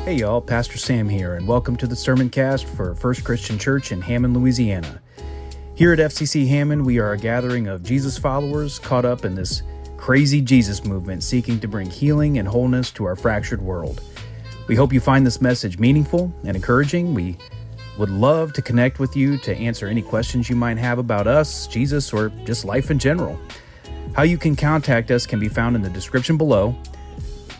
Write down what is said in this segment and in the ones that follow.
Hey y'all, Pastor Sam here, and welcome to the Sermon Cast for First Christian Church in Hammond, Louisiana. Here at FCC Hammond, we are a gathering of Jesus followers caught up in this crazy Jesus movement seeking to bring healing and wholeness to our fractured world. We hope you find this message meaningful and encouraging. We would love to connect with you to answer any questions you might have about us, Jesus, or just life in general. How you can contact us can be found in the description below.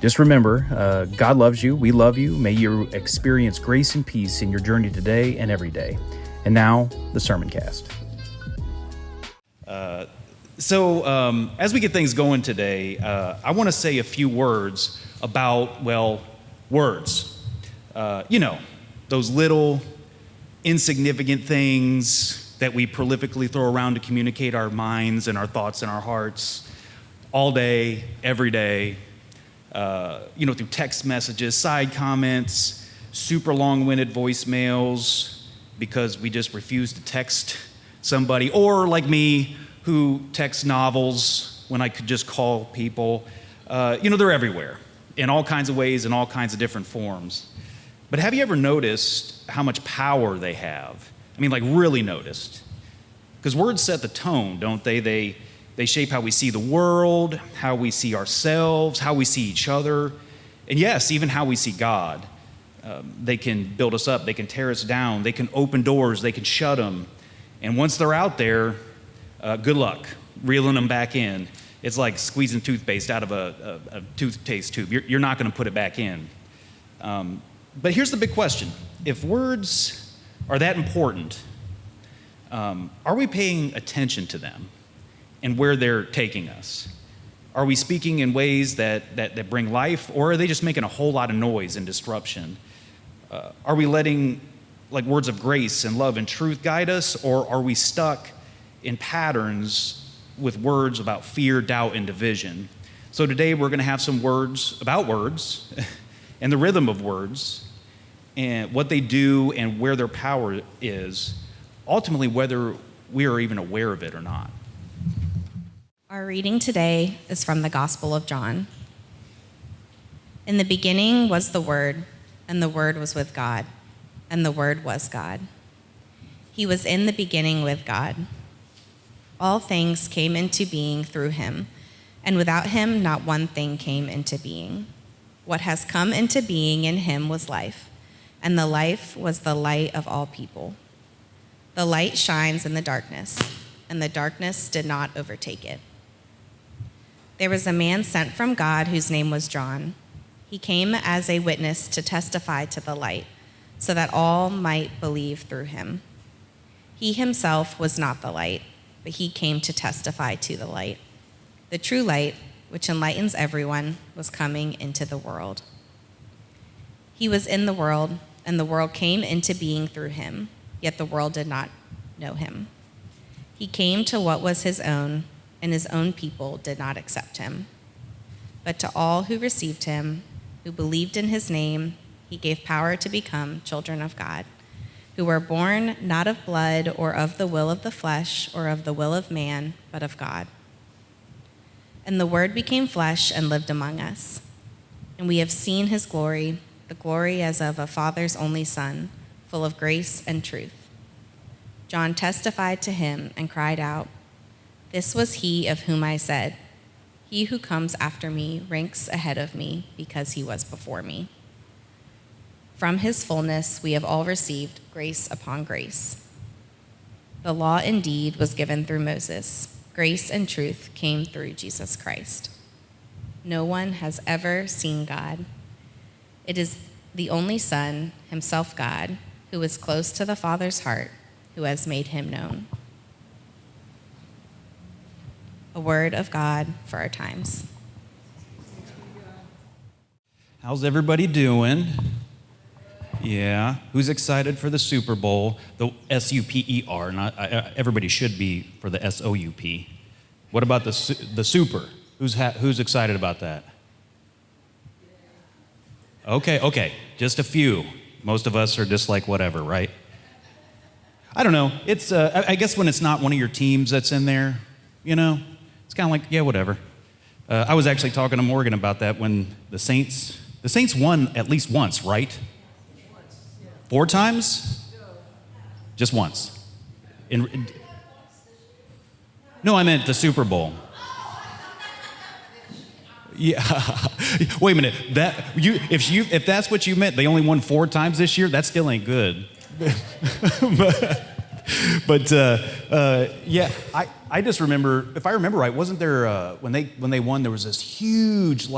Just remember, God loves you, we love you. May you experience grace and peace in your journey today and every day. And now, the Sermon Cast. As we get things going today, I want to say a few words about, words. Those little insignificant things that we prolifically throw around to communicate our minds and our thoughts and our hearts all day, every day. Through text messages, side comments, super long-winded voicemails because we just refuse to text somebody, or like me, who texts novels when I could just call people. They're everywhere in all kinds of ways, in all kinds of different forms. But have you ever noticed how much power they have? Really noticed? Because words set the tone, don't they? They shape how we see the world, how we see ourselves, how we see each other, and yes, even how we see God. They can build us up, they can tear us down, they can open doors, they can shut them. And once they're out there, good luck reeling them back in. It's like squeezing toothpaste out of a toothpaste tube. You're not going to put it back in. But here's the big question. If words are that important, are we paying attention to them and where they're taking us? Are we speaking in ways that bring life, or are they just making a whole lot of noise and disruption? Are we letting words of grace and love and truth guide us, or are we stuck in patterns with words about fear, doubt, and division? So today we're going to have some words about words and the rhythm of words and what they do and where their power is, ultimately whether we are even aware of it or not. Our reading today is from the Gospel of John. In the beginning was the Word, and the Word was with God, and the Word was God. He was in the beginning with God. All things came into being through him, and without him not one thing came into being. What has come into being in him was life, and the life was the light of all people. The light shines in the darkness, and the darkness did not overtake it. There was a man sent from God whose name was John. He came as a witness to testify to the light, so that all might believe through him. He himself was not the light, but he came to testify to the light. The true light, which enlightens everyone, was coming into the world. He was in the world, and the world came into being through him, yet the world did not know him. He came to what was his own, and his own people did not accept him. But to all who received him, who believed in his name, he gave power to become children of God, who were born not of blood or of the will of the flesh or of the will of man, but of God. And the Word became flesh and lived among us. And we have seen his glory, the glory as of a Father's only Son, full of grace and truth. John testified to him and cried out, "This was he of whom I said, 'He who comes after me ranks ahead of me because he was before me.' From his fullness we have all received grace upon grace. The law indeed was given through Moses. Grace and truth came through Jesus Christ. No one has ever seen God. It is the only Son, himself God, who is close to the Father's heart, who has made him known." A word of God for our times. How's everybody doing? Yeah. Who's excited for the Super Bowl? The S-U-P-E-R. Not everybody should be for the S-O-U-P. What about the Super? Who's excited about that? Okay. Just a few. Most of us are just like whatever, right? I don't know. It's I guess when it's not one of your teams that's in there, it's kind of like, yeah, whatever. I was actually talking to Morgan about that when the Saints The Saints won at least once, right? 4 times? Just once. No, I meant the Super Bowl. Yeah. Wait a minute. If that's what you meant, they only won 4 times this year. That still ain't good. but yeah, I just remember, if I remember right, wasn't there when they won, there was this huge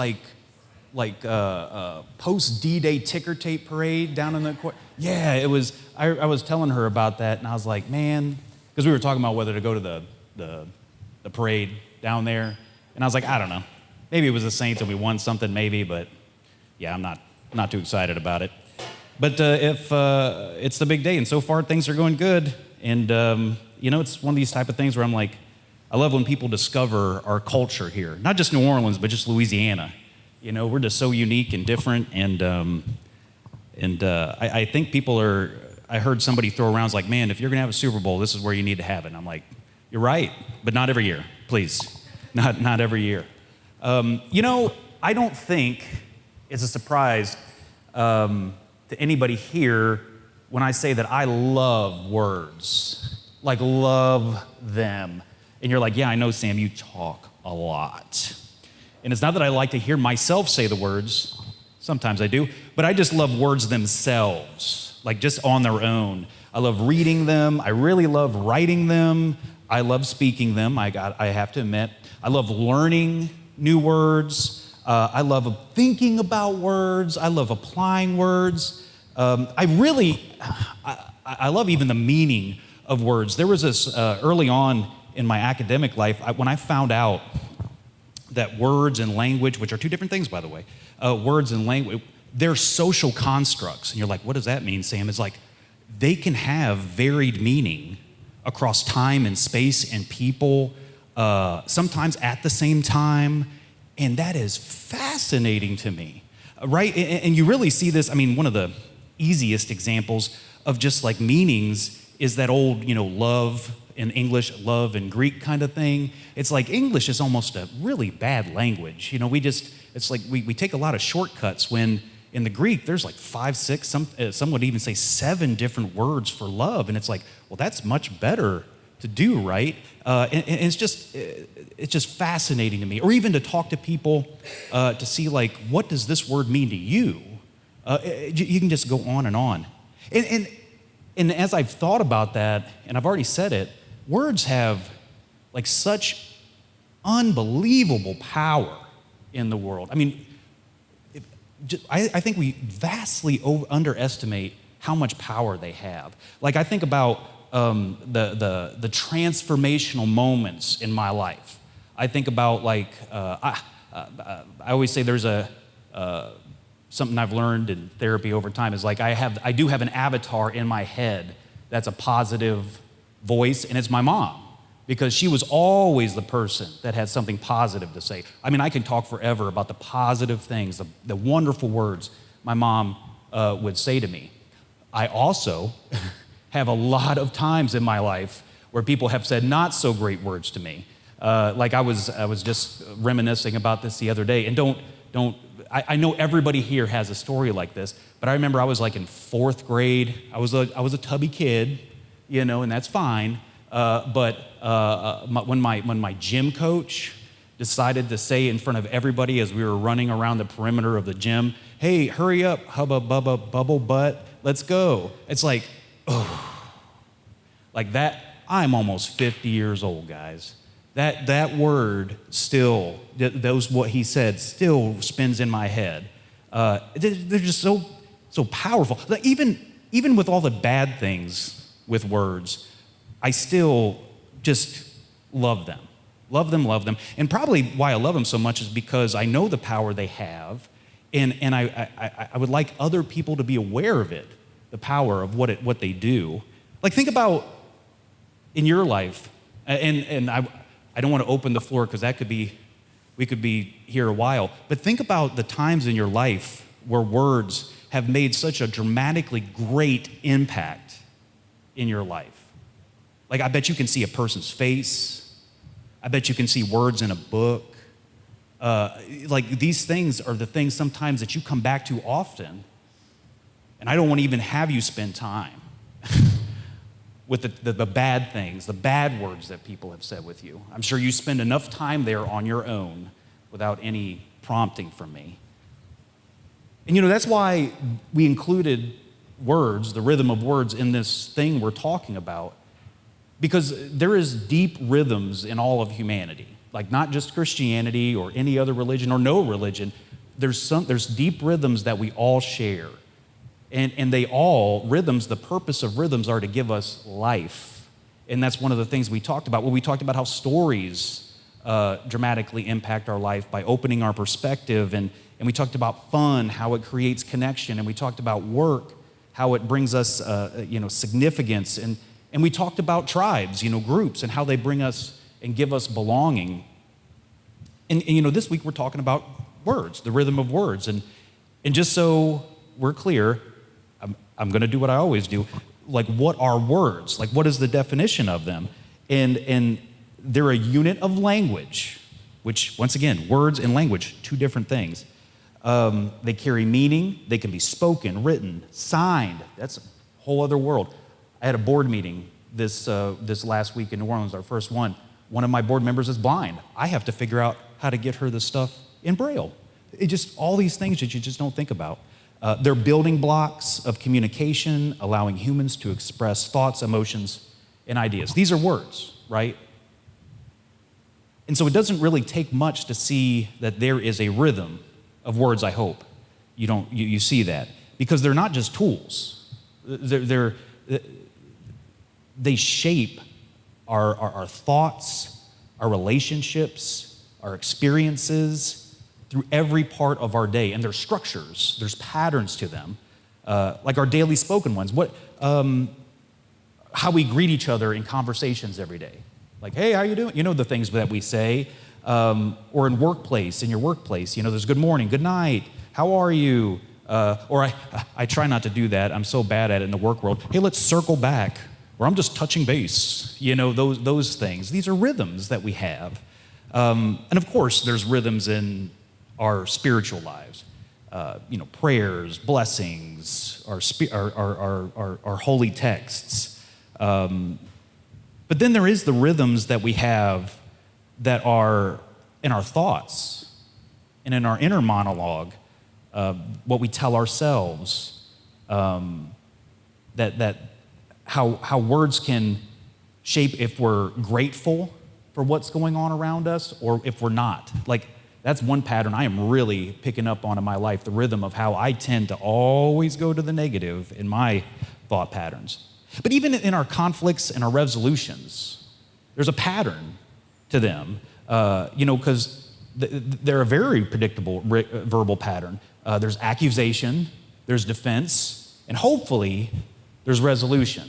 post D-Day ticker tape parade down in the court. Yeah, it was. I was telling her about that, and I was like, man, because we were talking about whether to go to the parade down there, and I was like, I don't know. Maybe it was the Saints and we won something, maybe, but yeah, I'm not too excited about it. But if it's the big day, and so far things are going good, and it's one of these type of things where I'm like, I love when people discover our culture here, not just New Orleans, but just Louisiana. We're just so unique and different, and I think people are. I heard somebody throw around, like, man, if you're gonna have a Super Bowl, this is where you need to have it. And I'm like, you're right, but not every year, please, not every year. I don't think it's a surprise to anybody here when I say that I love words, like love them. And you're like, yeah, I know, Sam, you talk a lot. And it's not that I like to hear myself say the words, sometimes I do, but I just love words themselves, like just on their own. I love reading them. I really love writing them. I love speaking them, I have to admit. I love learning new words. I love thinking about words. I love applying words. I love even the meaning of words. There was this early on in my academic life, when I found out that words and language, which are 2 different things, by the way, words and language, they're social constructs. And you're like, what does that mean, Sam? It's like they can have varied meaning across time and space and people, sometimes at the same time, and that is fascinating to me, right? And you really see this, one of the easiest examples of just like meanings is that old, love in English, love in Greek kind of thing. It's like English is almost a really bad language. It's like we take a lot of shortcuts when in the Greek, there's like 5, 6, some would even say 7 different words for love. And it's like, well, that's much better to do, right? And it's just fascinating to me. Or even to talk to people to see like, what does this word mean to you? You can just go on and on. And as I've thought about that, and I've already said it, words have like such unbelievable power in the world. I think we vastly underestimate how much power they have. Like I think about the transformational moments in my life. I think about like I always say there's something I've learned in therapy over time is like I do have an avatar in my head that's a positive voice, and it's my mom, because she was always the person that had something positive to say. I can talk forever about the positive things, the wonderful words my mom would say to me. I also have a lot of times in my life where people have said not so great words to me. Like I was just reminiscing about this the other day, and I know everybody here has a story like this, but I remember I was like in 4th grade. I was a tubby kid, and that's fine. But when my gym coach decided to say in front of everybody as we were running around the perimeter of the gym, "Hey, hurry up, hubba bubba bubble butt, let's go." It's like, oh, like that. I'm almost 50 years old, guys. That word still, what he said still spins in my head. They're just so powerful. Like even with all the bad things with words, I still just love them. Love them. And probably why I love them so much is because I know the power they have, and I would like other people to be aware of it, the power of what they do. Like think about in your life, and I don't want to open the floor because we could be here a while, but think about the times in your life where words have made such a dramatically great impact in your life. Like I bet you can see a person's face. I bet you can see words in a book. Like these things are the things sometimes that you come back to often, and I don't want to even have you spend time with the bad things, the bad words that people have said with you. I'm sure you spend enough time there on your own without any prompting from me. And that's why we included words, the rhythm of words, in this thing we're talking about, because there is deep rhythms in all of humanity, like not just Christianity or any other religion or no religion. There's deep rhythms that we all share. And rhythms, the purpose of rhythms are to give us life. And that's one of the things we talked about. Well, we talked about how stories dramatically impact our life by opening our perspective. And we talked about fun, how it creates connection. And we talked about work, how it brings us, significance. And we talked about tribes, groups, and how they bring us and give us belonging. And this week we're talking about words, the rhythm of words. And just so we're clear, I'm going to do what I always do. Like, what are words? Like, what is the definition of them? And they're a unit of language, which, once again, words and language, two different things. They carry meaning. They can be spoken, written, signed. That's a whole other world. I had a board meeting this last week in New Orleans, our first one. One of my board members is blind. I have to figure out how to get her the stuff in Braille. It just, all these things that you just don't think about. They're building blocks of communication, allowing humans to express thoughts, emotions, and ideas. These are words, right? And so it doesn't really take much to see that there is a rhythm of words, I hope. You see that. Because they're not just tools. They shape our thoughts, our relationships, our experiences, through every part of our day. And there's structures, there's patterns to them, like our daily spoken ones. How we greet each other in conversations every day. Like, hey, how you doing? The things that we say. Or in your workplace, there's good morning, good night, how are you? Or I try not to do that. I'm so bad at it in the work world. Hey, let's circle back. Or I'm just touching base. Those things. These are rhythms that we have. And of course, there's rhythms in our spiritual lives, prayers, blessings, our holy texts. But then there is the rhythms that we have that are in our thoughts and in our inner monologue, what we tell ourselves, that how words can shape if we're grateful for what's going on around us or if we're not. Like, that's one pattern I am really picking up on in my life, the rhythm of how I tend to always go to the negative in my thought patterns. But even in our conflicts and our resolutions, there's a pattern to them, because they're a very predictable verbal pattern. There's accusation, there's defense, and hopefully there's resolution,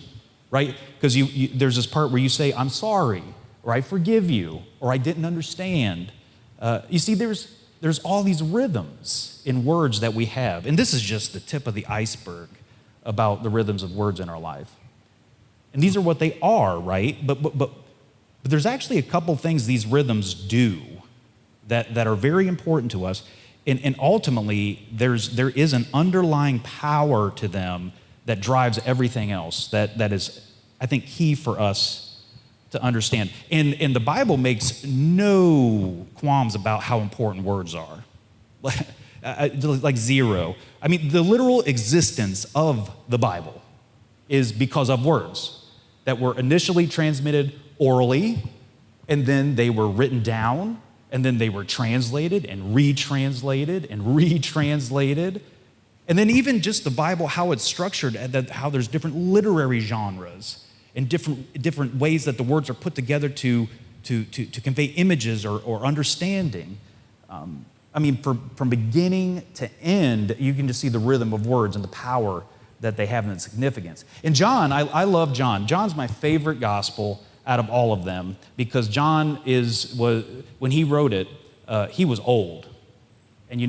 right? Because there's this part where you say, I'm sorry, or I forgive you, or I didn't understand. You see, there's all these rhythms in words that we have. And this is just the tip of the iceberg about the rhythms of words in our life. And these are what they are, right? But there's actually a couple things these rhythms do that are very important to us. And ultimately, there is an underlying power to them that drives everything else that is, I think, key for us to understand. And the Bible makes no qualms about how important words are. Like zero. I mean, the literal existence of the Bible is because of words that were initially transmitted orally, and then they were written down, and then they were translated and retranslated and retranslated. And then even just the Bible, how it's structured, how there's different literary genres and different ways that the words are put together to convey images or understanding. I mean, from beginning to end, you can just see the rhythm of words and the power that they have and the significance. And John, I love John. John's my favorite gospel out of all of them because John was when he wrote it, he was old. And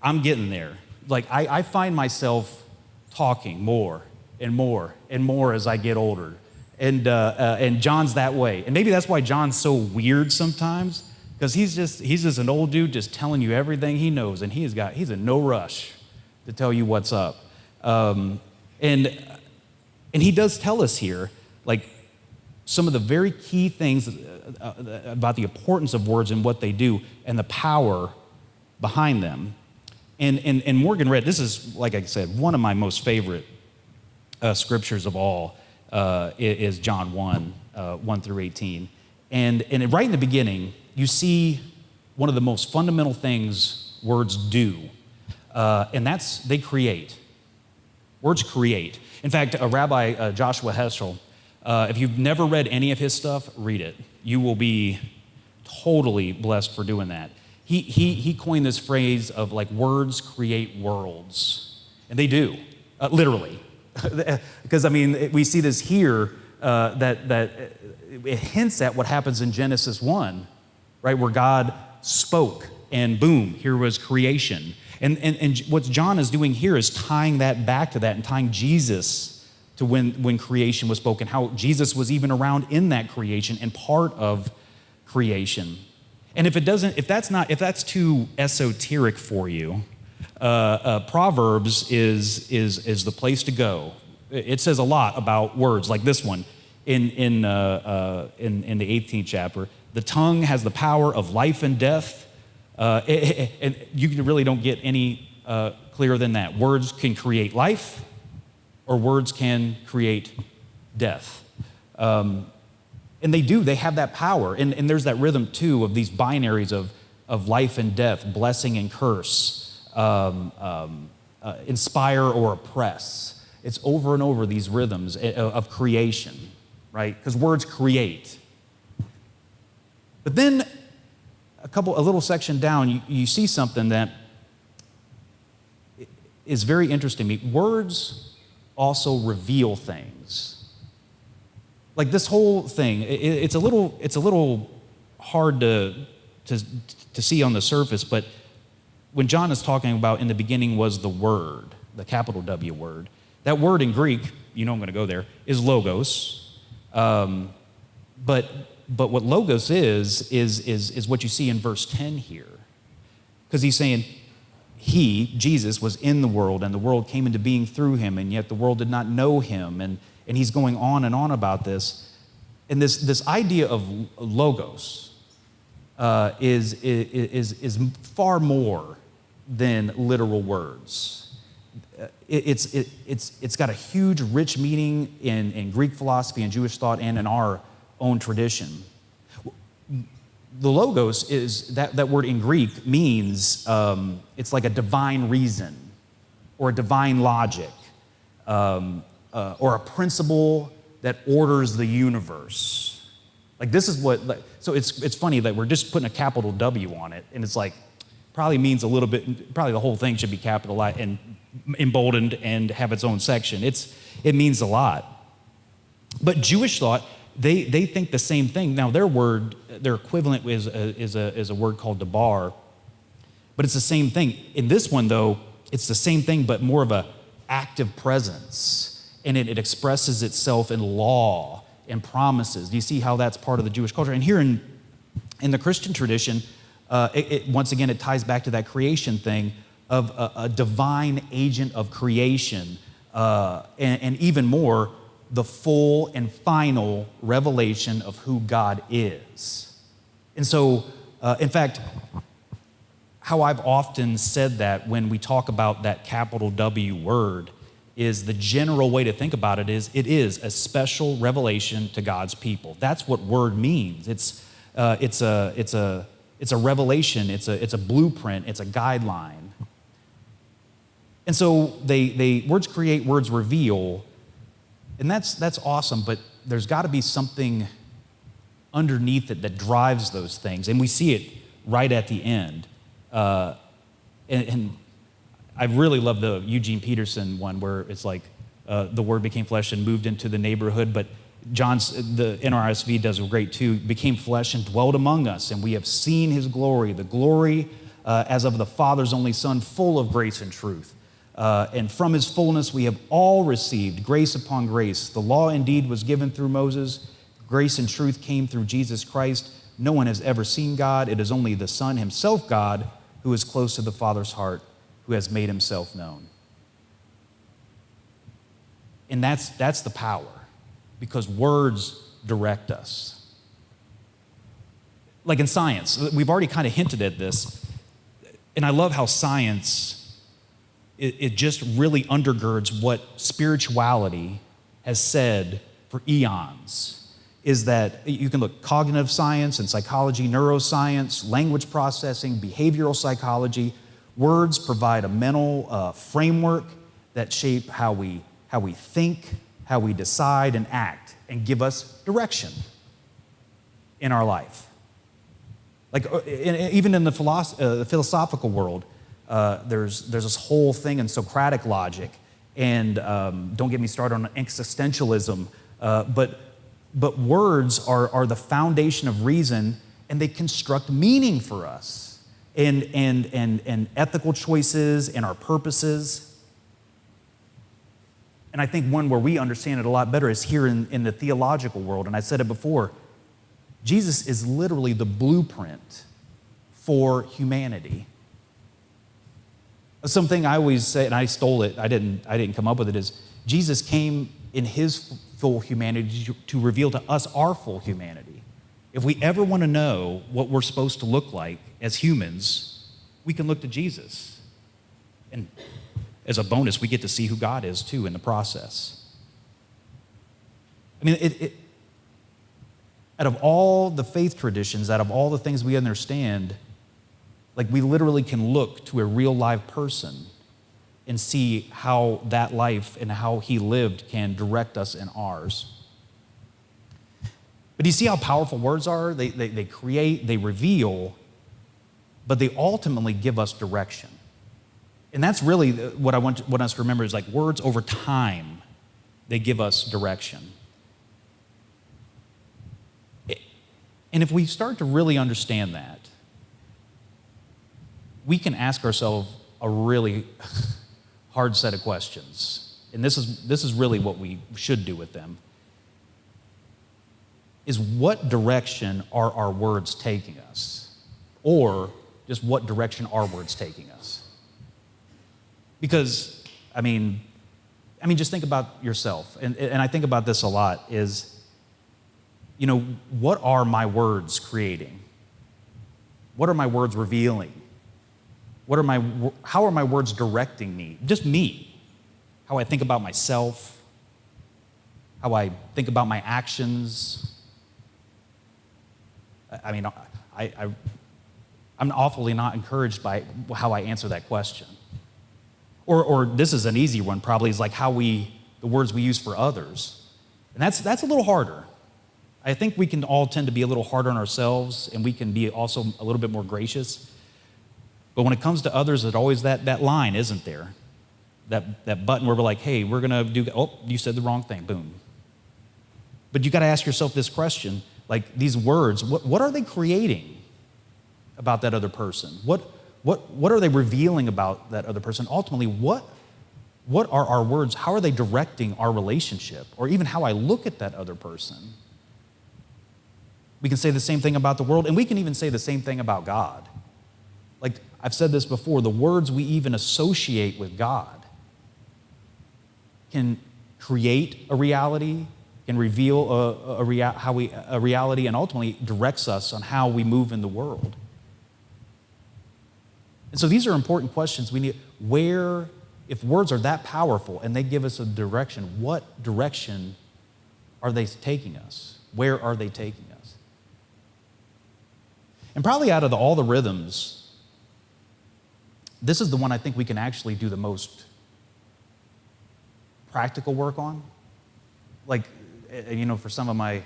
I'm getting there. Like, I find myself talking more and more and more as I get older. And John's that way. And maybe that's why John's so weird sometimes, because he's just an old dude just telling you everything he knows, and he's in no rush to tell you what's up. And he does tell us here, like, some of the very key things about the importance of words and what they do and the power behind them. And Morgan read, this is, like I said, one of my most favorite scriptures of all is John 1, 1 through 18. And right in the beginning, you see one of the most fundamental things words do, and that's they create. Words create. In fact, Rabbi Joshua Heschel, if you've never read any of his stuff, read it. You will be totally blessed for doing that. He coined this phrase of like words create worlds, and they do, literally. Because I mean, we see this here that it hints at what happens in Genesis 1, right, where God spoke, and boom, here was creation. And what John is doing here is tying that back to that and tying Jesus to when creation was spoken, how Jesus was even around in that creation and part of creation. And if that's too esoteric for you, Proverbs is the place to go. It says a lot about words, like this one in the 18th chapter. The tongue has the power of life and death. And you really don't get any clearer than that. Words can create life, or words can create death. And they have that power. And there's that rhythm, too, of these binaries of life and death, blessing and curse, inspire or oppress. It's over and over these rhythms of creation, right? Because words create. But then a little section down, you see something that is very interesting to me. Words also reveal things. Like this whole thing, it's a little hard to see on the surface, but when John is talking about in the beginning was the Word, the capital W word, that word in Greek, I'm going to go there, is logos. But what logos is what you see in verse 10 here. Because he's saying, Jesus, was in the world, and the world came into being through him, and yet the world did not know him. And he's going on and on about this. And this idea of logos is far more than literal words. It's got a huge, rich meaning in Greek philosophy and Jewish thought and in our own tradition. The logos is that word in Greek means it's like a divine reason or a divine logic or a principle that orders the universe. Like this is so it's funny that we're just putting a capital W on it, and it's like probably means a little bit, probably the whole thing should be capitalized and emboldened and have its own section. It means a lot. But Jewish thought, they think the same thing. Now their equivalent is a word called debar, but it's the same thing. In this one though, it's the same thing but more of a active presence, and it expresses itself in law and promises. Do you see how that's part of the Jewish culture? And here in the Christian tradition, once again it ties back to that creation thing of a divine agent of creation, and even more, the full and final revelation of who God is. And so, in fact, how I've often said that when we talk about that capital W word is the general way to think about it is a special revelation to God's people. That's what word means. It's a revelation. It's a blueprint. It's a guideline. And so they words create, words reveal. And that's awesome, but there's got to be something underneath it that drives those things, and we see it right at the end. And I really love the Eugene Peterson one where it's like the Word became flesh and moved into the neighborhood, but the NRSV does great too. Became flesh and dwelled among us, and we have seen His glory, the glory as of the Father's only Son, full of grace and truth. And from His fullness we have all received grace upon grace. The law indeed was given through Moses. Grace and truth came through Jesus Christ. no one has ever seen God. It is only the Son himself, God, who is close to the Father's heart, who has made himself known. And that's the power, because words direct us. Like in science, we've already kind of hinted at this, and I love how science, it just really undergirds what spirituality has said for eons, is that you can look cognitive science and psychology, neuroscience, language processing, behavioral psychology. Words provide a mental framework that shape how we think, how we decide and act, and give us direction in our life. Like even in the philosophical world, there's this whole thing in Socratic logic, and don't get me started on existentialism, but words are the foundation of reason, and they construct meaning for us, and ethical choices and our purposes. And I think one where we understand it a lot better is here in the theological world. And I said it before, Jesus is literally the blueprint for humanity. Something I always say, and I stole it, I didn't come up with it, is Jesus came in his full humanity to reveal to us our full humanity. If we ever want to know what we're supposed to look like as humans, we can look to Jesus. And as a bonus, we get to see who God is too in the process. I mean, out of all the faith traditions, out of all the things we understand, like we literally can look to a real live person and see how that life and how he lived can direct us in ours. But do you see how powerful words are? They create, they reveal, but they ultimately give us direction. And that's really what I want us to remember, is like words over time, they give us direction. And if we start to really understand that, we can ask ourselves a really hard set of questions. And this is really what we should do with them. Is what direction are our words taking us? Or just what direction are words taking us? Because, I mean, just think about yourself. And I think about this a lot is, what are my words creating? What are my words revealing? How are my words directing me? Just me. How I think about myself. How I think about my actions. I mean, I'm awfully not encouraged by how I answer that question. Or this is an easy one probably, is like the words we use for others. And that's a little harder. I think we can all tend to be a little harder on ourselves, and we can be also a little bit more gracious. But when it comes to others, there's always that line, isn't there? That button where we're like, hey, we're gonna you said the wrong thing, boom. But you gotta ask yourself this question, like these words, what are they creating about that other person? What are they revealing about that other person? Ultimately, what are our words? How are they directing our relationship, or even how I look at that other person? We can say the same thing about the world, and we can even say the same thing about God. Like I've said this before, the words we even associate with God can create a reality, can reveal a reality, and ultimately directs us on how we move in the world. And so these are important questions. We need, if words are that powerful and they give us a direction, what direction are they taking us? Where are they taking us? And probably out of all the rhythms, this is the one I think we can actually do the most practical work on. Like, for some of my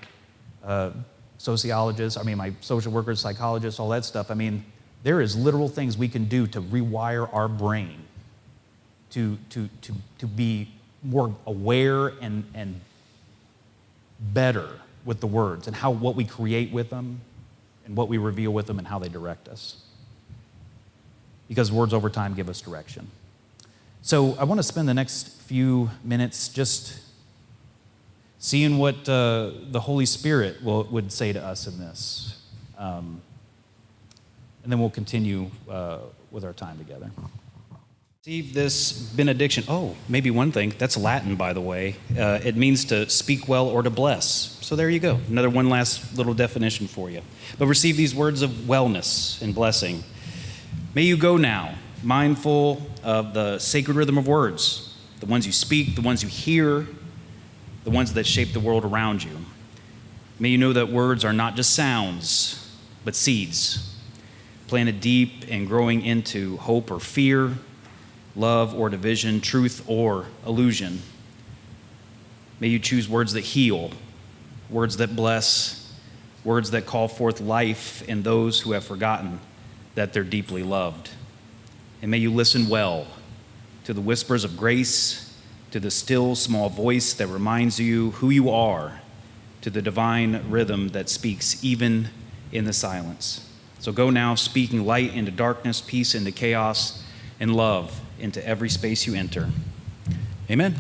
sociologists, my social workers, psychologists, all that stuff, there is literal things we can do to rewire our brain to be more aware and better with the words and what we create with them and what we reveal with them and how they direct us. Because words over time give us direction. So I want to spend the next few minutes just seeing what the Holy Spirit would say to us in this. And then we'll continue with our time together. Receive this benediction. Oh, maybe one thing. That's Latin, by the way. It means to speak well or to bless. So there you go. Another one last little definition for you. But receive these words of wellness and blessing. May you go now, mindful of the sacred rhythm of words, the ones you speak, the ones you hear, the ones that shape the world around you. May you know that words are not just sounds, but seeds, planted deep and growing into hope or fear, love or division, truth or illusion. May you choose words that heal, words that bless, words that call forth life in those who have forgotten that they're deeply loved. And may you listen well to the whispers of grace, to the still small voice that reminds you who you are, to the divine rhythm that speaks even in the silence. So go now, speaking light into darkness, peace into chaos, and love into every space you enter. Amen.